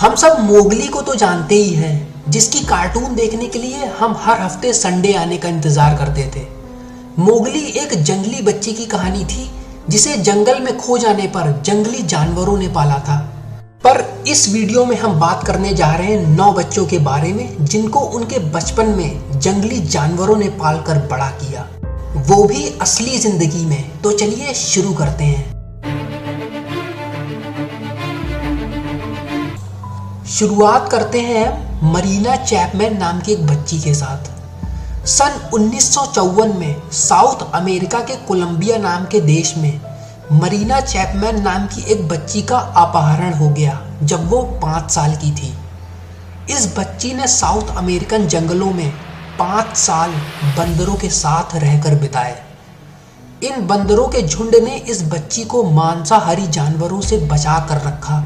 हम सब मोगली को तो जानते ही हैं, जिसकी कार्टून देखने के लिए हम हर हफ्ते संडे आने का इंतजार करते थे। मोगली एक जंगली बच्चे की कहानी थी जिसे जंगल में खो जाने पर जंगली जानवरों ने पाला था। पर इस वीडियो में हम बात करने जा रहे हैं 9 बच्चों के बारे में जिनको उनके बचपन में जंगली जानवरों ने पालकर बड़ा किया, वो भी असली जिंदगी में। तो चलिए शुरू करते हैं। शुरुआत करते हैं मरीना चैपमैन नाम की एक बच्ची के साथ। सन 1954 में साउथ अमेरिका के कोलंबिया नाम के देश में मरीना चैपमैन नाम की एक बच्ची का अपहरण हो गया जब वो 5 साल की थी। इस बच्ची ने साउथ अमेरिकन जंगलों में 5 साल बंदरों के साथ रहकर बिताए। इन बंदरों के झुंड ने इस बच्ची को मांसाहारी जानवरों से बचा कर रखा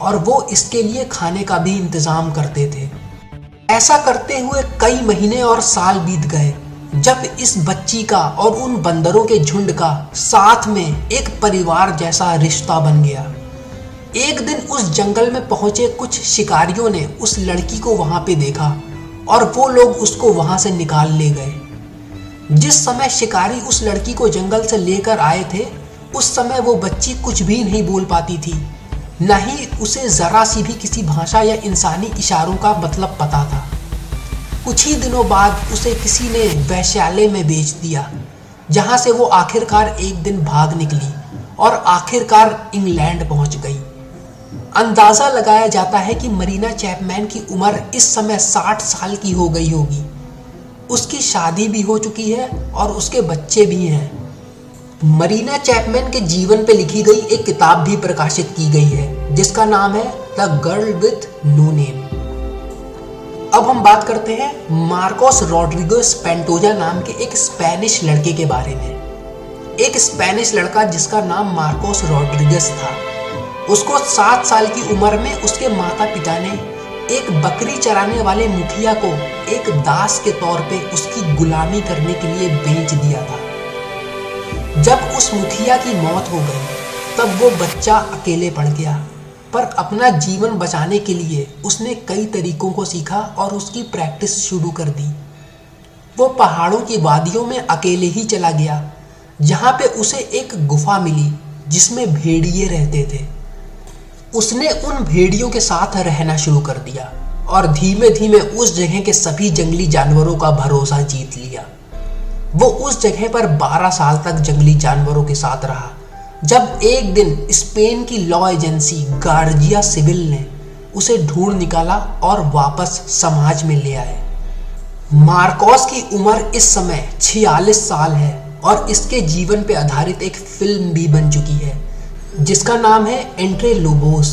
और वो इसके लिए खाने का भी इंतजाम करते थे। ऐसा करते हुए कई महीने और साल बीत गए जब इस बच्ची का और उन बंदरों के झुंड का साथ में एक परिवार जैसा रिश्ता बन गया। एक दिन उस जंगल में पहुंचे कुछ शिकारियों ने उस लड़की को वहां पे देखा और वो लोग उसको वहां से निकाल ले गए। जिस समय शिकारी उस लड़की को जंगल से लेकर आए थे उस समय वो बच्ची कुछ भी नहीं बोल पाती थी, न ही उसे जरा सी भी किसी भाषा या इंसानी इशारों का मतलब पता था। कुछ ही दिनों बाद उसे किसी ने वैश्यालय में बेच दिया, जहां से वो आखिरकार एक दिन भाग निकली और आखिरकार इंग्लैंड पहुंच गई। अंदाजा लगाया जाता है कि मरीना चैपमैन की उम्र इस समय 60 साल की हो गई होगी। उसकी शादी भी हो चुकी है और उसके बच्चे भी हैं। मरीना चैपमैन के जीवन पे लिखी गई एक किताब भी प्रकाशित की गई है जिसका नाम है the girl with no name. अब हम बात करते हैं मार्कोस रोड्रिगेज पेंटोजा नाम के एक स्पेनिश लड़के के बारे में। एक स्पेनिश लड़का जिसका नाम मार्कोस रोड्रिगेज था। उसको 7 साल की उम्र में उसके माता पिता ने एक बकरी चराने वाले मुखिया को एक दास के तौर पे उसकी गुलामी करने के लिए बेच दिया था। जब उस मुखिया की मौत हो गई तब वो बच्चा अकेले पड़ गया, पर अपना जीवन बचाने के लिए उसने कई तरीकों को सीखा और उसकी प्रैक्टिस शुरू कर दी। वो पहाड़ों की वादियों में अकेले ही चला गया, जहाँ पे उसे एक गुफा मिली जिसमें भेड़िए रहते थे। उसने उन भेड़ियों के साथ रहना शुरू कर दिया और धीमे धीमे उस जगह के सभी जंगली जानवरों का भरोसा जीत लिया। वो उस जगह पर 12 साल तक जंगली जानवरों के साथ रहा, जब एक दिन स्पेन की लॉ एजेंसी गार्जिया सिविल ने उसे ढूंढ निकाला और वापस समाज में ले आए। मार्कोस की उम्र इस समय 46 साल है और इसके जीवन पर आधारित एक फिल्म भी बन चुकी है जिसका नाम है एंट्रे लोबोस।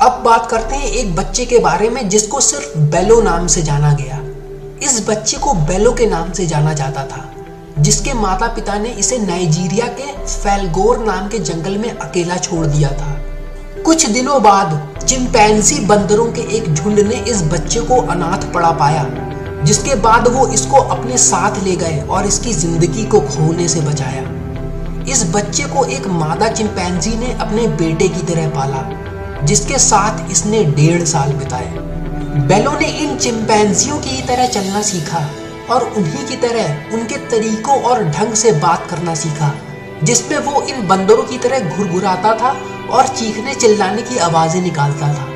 अब बात करते हैं एक बच्चे के बारे में जिसको सिर्फ बेलो नाम से जाना गया। इस बच्चे को बेलो के नाम से जाना जाता था, जिसके माता पिता ने इसे नाइजीरिया के फेलगोर नाम के जंगल में अकेला छोड़ दिया था। कुछ दिनों बाद चिंपैंजी बंदरों के एक झुंड ने इस बच्चे को अनाथ पड़ा पाया, जिसके बाद वो इसको अपने साथ ले गए और इसकी जिंदगी को खोने से बचाया। इस बच्चे को एक मादा चिंपैंजी ने अपने बेटे की तरह पाला, जिसके साथ इसने 1.5 साल बिताए। बेलो ने इन चिंपैंजियों की तरह चलना सीखा और उन्हीं की तरह उनके तरीकों और ढंग से बात करना सीखा, जिसमें वो इन बंदरों की तरह घुरघुराता था और चीखने चिल्लाने की आवाजें निकालता था।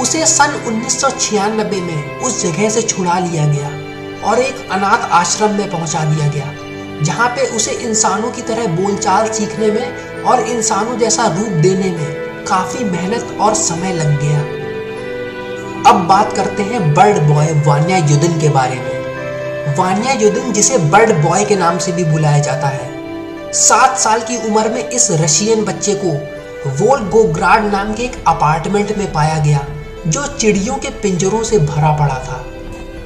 उसे सन 1996 में उस जगह से छुड़ा लिया गया और एक अनाथ आश्रम में पहुंचा दिया गया, जहां पे उसे इंसानों की तरह बोलचाल सीखने में और इंसानों जैसा रूप देने में काफी मेहनत और समय लग गया। अब बात करते हैं बर्ड बॉय वान्या युदिन के बारे में। वान्या युदिन, जिसे बर्ड बॉय के नाम से भी बुलाया जाता है, 7 साल की उम्र में इस रशियन बच्चे को वोल्गोग्राड नाम के एक अपार्टमेंट में पाया गया जो चिड़ियों के पिंजरों से भरा पड़ा था।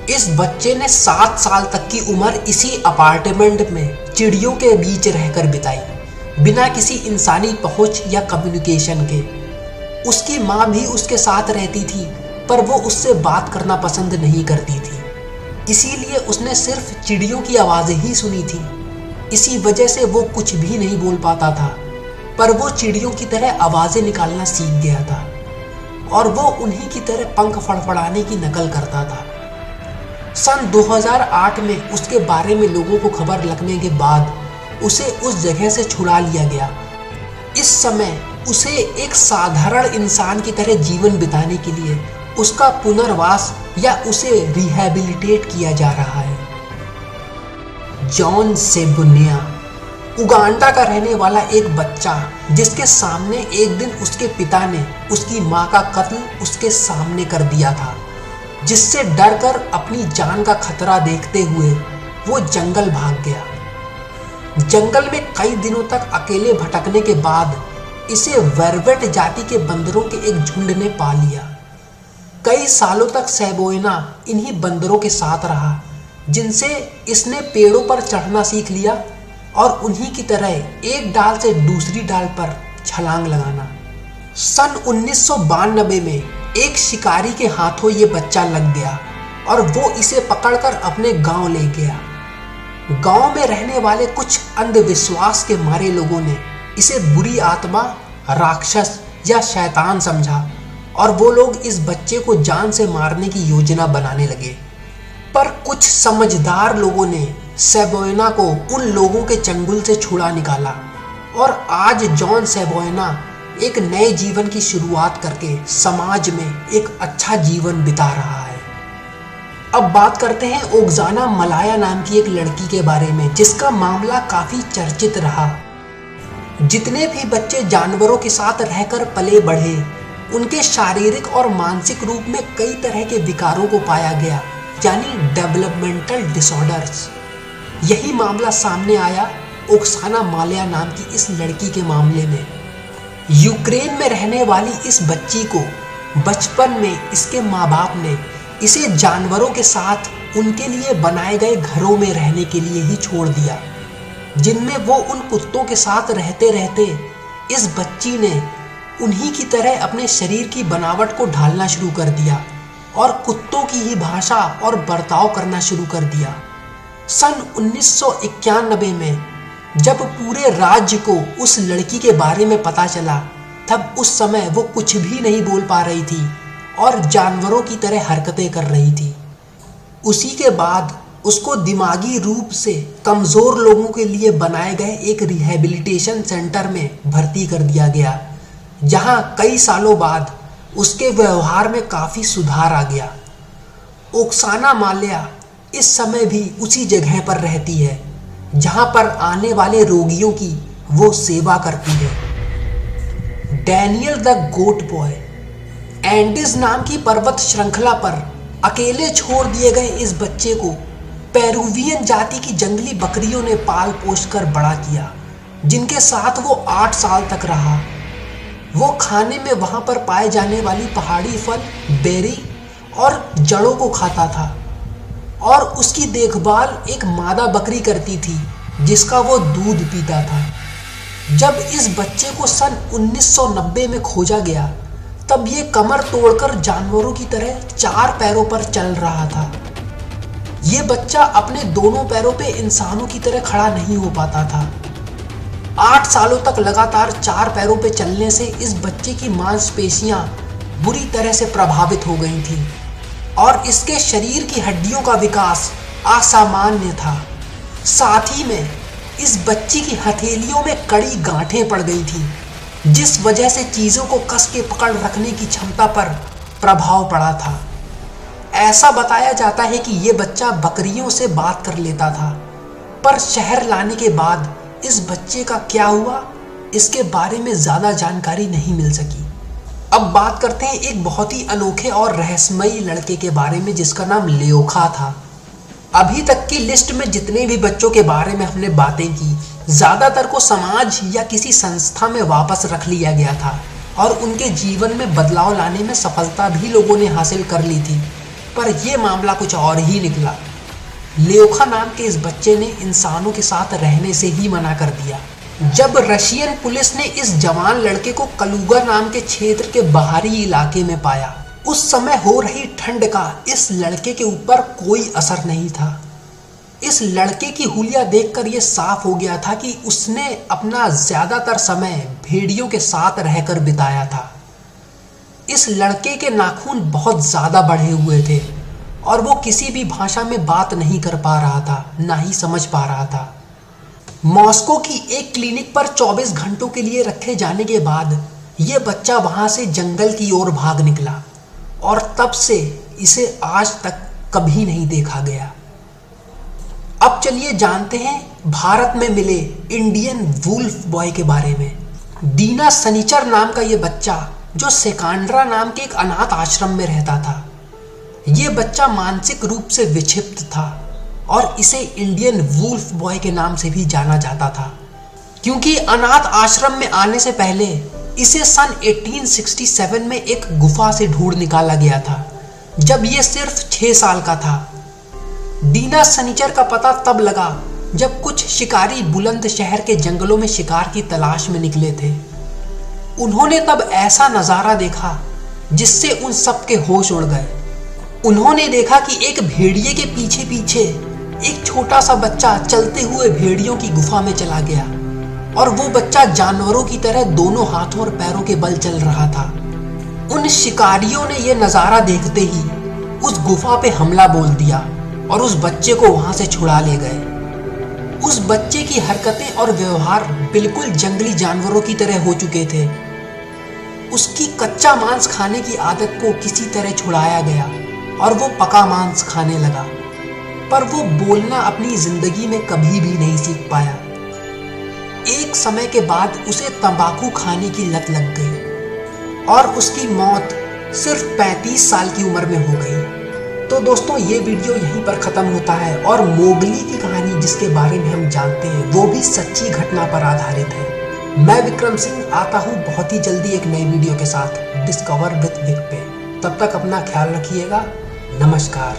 इस बच्चे ने 7 साल तक की उम्र इसी अपार्टमेंट में चिड़ियों के बीच रहकर बिताई, बिना किसी इंसानी पहुंच या कम्युनिकेशन के। उसकी माँ भी उसके साथ रहती थी, पर वो उससे बात करना पसंद नहीं करती थी, इसीलिए उसने सिर्फ चिड़ियों की आवाज़ें ही सुनी थी। इसी वजह से वो कुछ भी नहीं बोल पाता था, पर वो चिड़ियों की तरह आवाज़ें निकालना सीख गया था। और वो उन्हीं की तरह पंख फड़फड़ाने की नकल करता था। सन 2008 में उसके बारे में लोगों को खबर लगने के बाद उसे उस जगह से छुड़ा लिया गया। इस समय उसे एक साधारण इंसान की तरह जीवन बिताने के लिए उसका पुनर्वास या उसे रिहैबिलिटेट किया जा रहा है। जॉन सेबुनिया उगांडा का रहने वाला एक बच्चा, जिसके सामने एक दिन उसके पिता ने उसकी मां का कत्ल उसके सामने कर दिया था, जिससे डरकर अपनी जान का खतरा देखते हुए वो जंगल भाग गया। जंगल में कई दिनों तक अकेले भटकने के बाद इसे वेरवेट जाति के बंदरों के एक झुंड ने पा लिया। कई सालों तक सेबोइना इन्हीं बंदरों के साथ रहा, जिनसे इसने पेड़ों पर चढ़ना सीख लिया और उन्हीं की तरह एक डाल से दूसरी डाल पर छलांग लगाना। सन 1992 में एक शिकारी के हाथों ये बच्चा लग गया और वो इसे पकड़कर अपने गांव ले गया। गांव में रहने वाले कुछ अंधविश्वास के मारे लोगों ने इसे बुरी आत्मा, राक्षस या शैतान समझा और वो लोग इस बच्चे को जान से मारने की योजना बनाने लगे। पर कुछ समझदार लोगों ने सेबोइना को उन लोगों के चंगुल से छुड़ा निकाला और आज जॉन सेबोइना एक नए जीवन की शुरुआत करके समाज में एक अच्छा जीवन बिता रहा है। अब बात करते हैं ओक्साना मलाया नाम की एक लड़की के बारे में, जिसका मामला काफी चर्चित रहा। जितने भी बच्चे जानवरों के साथ रहकर पले बढ़े, उनके शारीरिक और मानसिक रूप में कई तरह के विकारों को पाया गया, यानी डेवलपमेंटल डिसऑर्डर्स। यही मामला सामने आया ओक्साना मालाया नाम की इस लड़की के मामले में। यूक्रेन में रहने वाली इस बच्ची को बचपन में इसके माँ बाप ने इसे जानवरों के साथ उनके लिए बनाए गए घरों में रहने के लिए ही छोड़ दिया, जिनमें वो उन कुत्तों के साथ रहते रहते इस बच्ची ने उन्हीं की तरह अपने शरीर की बनावट को ढालना शुरू कर दिया और कुत्तों की ही भाषा और बर्ताव करना शुरू कर दिया। सन 1991 में जब पूरे राज्य को उस लड़की के बारे में पता चला, तब उस समय वो कुछ भी नहीं बोल पा रही थी और जानवरों की तरह हरकतें कर रही थी। उसी के बाद उसको दिमागी रूप से कमज़ोर लोगों के लिए बनाए गए एक रिहैबिलिटेशन सेंटर में भर्ती कर दिया गया, जहां कई सालों बाद उसके व्यवहार में काफ़ी सुधार आ गया। ओक्साना मालाया इस समय भी उसी जगह पर रहती है जहां पर आने वाले रोगियों की वो सेवा करती है। Daniel the goat boy Andes नाम की पर्वत श्रृंखला पर अकेले छोड़ दिए गए इस बच्चे को पेरुवियन जाति की जंगली बकरियों ने पाल पोस कर बड़ा किया, जिनके साथ वो 8 साल तक रहा। वो खाने में वहां पर पाए जाने वाली पहाड़ी फल, बेरी और जड़ों को खाता था और उसकी देखभाल एक मादा बकरी करती थी, जिसका वो दूध पीता था। जब इस बच्चे को सन 1990 में खोजा गया, तब ये कमर तोड़कर जानवरों की तरह 4 पैरों पर चल रहा था। ये बच्चा अपने दोनों पैरों पे इंसानों की तरह खड़ा नहीं हो पाता था। 8 सालों तक लगातार 4 पैरों पे चलने से इस बच्चे की मांसपेशियां बुरी तरह से प्रभावित हो गई थीं और इसके शरीर की हड्डियों का विकास असामान्य था। साथ ही में इस बच्ची की हथेलियों में कड़ी गांठें पड़ गई थीं, जिस वजह से चीज़ों को कस के पकड़ रखने की क्षमता पर प्रभाव पड़ा था। ऐसा बताया जाता है कि ये बच्चा बकरियों से बात कर लेता था, पर शहर लाने के बाद इस बच्चे का क्या हुआ, इसके बारे में ज़्यादा जानकारी नहीं मिल सकी। अब बात करते हैं एक बहुत ही अनोखे और रहस्यमयी लड़के के बारे में, जिसका नाम लेओखा था। अभी तक की लिस्ट में जितने भी बच्चों के बारे में हमने बातें की, ज़्यादातर को समाज या किसी संस्था में वापस रख लिया गया था और उनके जीवन में बदलाव लाने में सफलता भी लोगों ने हासिल कर ली थी, पर यह मामला कुछ और ही निकला। लेओखा नाम के इस बच्चे ने इंसानों के साथ रहने से ही मना कर दिया। जब रशियन पुलिस ने इस जवान लड़के को कलुगा नाम के क्षेत्र के बाहरी इलाके में पाया, उस समय हो रही ठंड का इस लड़के के ऊपर कोई असर नहीं था। इस लड़के की हुलिया देखकर यह साफ हो गया था कि उसने अपना ज्यादातर समय भेड़ियों के साथ रहकर बिताया था। इस लड़के के नाखून बहुत ज़्यादा बढ़े हुए थे और वो किसी भी भाषा में बात नहीं कर पा रहा था, ना ही समझ पा रहा था। मॉस्को की एक क्लिनिक पर 24 घंटों के लिए रखे जाने के बाद ये बच्चा वहाँ से जंगल की ओर भाग निकला और तब से इसे आज तक कभी नहीं देखा गया। अब चलिए जानते हैं भारत में मिले इंडियन वुल्फ बॉय के बारे में। दीना सनीचर नाम का ये बच्चा जो सेकांड्रा नाम के एक अनाथ आश्रम में रहता था, ये बच्चा मानसिक रूप से विक्षिप्त था और इसे इंडियन वुल्फ बॉय के नाम से भी जाना जाता था, क्योंकि अनाथ आश्रम में आने से पहले इसे सन 1867 में एक गुफा से ढूंढ निकाला गया था, जब ये सिर्फ 6 साल का था। दीना सनीचर का पता तब लगा जब कुछ शिकारी बुलंद शहर के जंगलों में शिकार की तलाश में निकले थे। उन्होंने तब ऐसा नज़ारा देखा जिससे उन सब के होश उड़ गए। उन्होंने देखा कि एक भेड़िए के पीछे पीछे एक छोटा सा बच्चा चलते हुए भेड़ियों की गुफा में चला गया और वो बच्चा जानवरों की तरह दोनों हाथों और पैरों के बल चल रहा था। उन शिकारियों ने यह नज़ारा देखते ही उस गुफा पे हमला बोल दिया और उस बच्चे को वहां से छुड़ा ले गए। उस बच्चे की हरकतें और व्यवहार बिल्कुल जंगली जानवरों की तरह हो चुके थे। उसकी कच्चा मांस खाने की आदत को किसी तरह छुड़ाया गया और वो पका मांस खाने लगा, पर वो बोलना अपनी जिंदगी में कभी भी नहीं सीख पाया। एक समय के बाद उसे तंबाकू खाने की लत लग गई और उसकी मौत सिर्फ 35 साल की उम्र में हो गई। तो दोस्तों, ये वीडियो यहीं पर ख़त्म होता है और मोगली की कहानी जिसके बारे में हम जानते हैं वो भी सच्ची घटना पर आधारित है। मैं विक्रम सिंह आता हूँ बहुत ही जल्दी एक नई वीडियो के साथ डिस्कवर विद विक पे। तब तक अपना ख्याल रखिएगा। नमस्कार।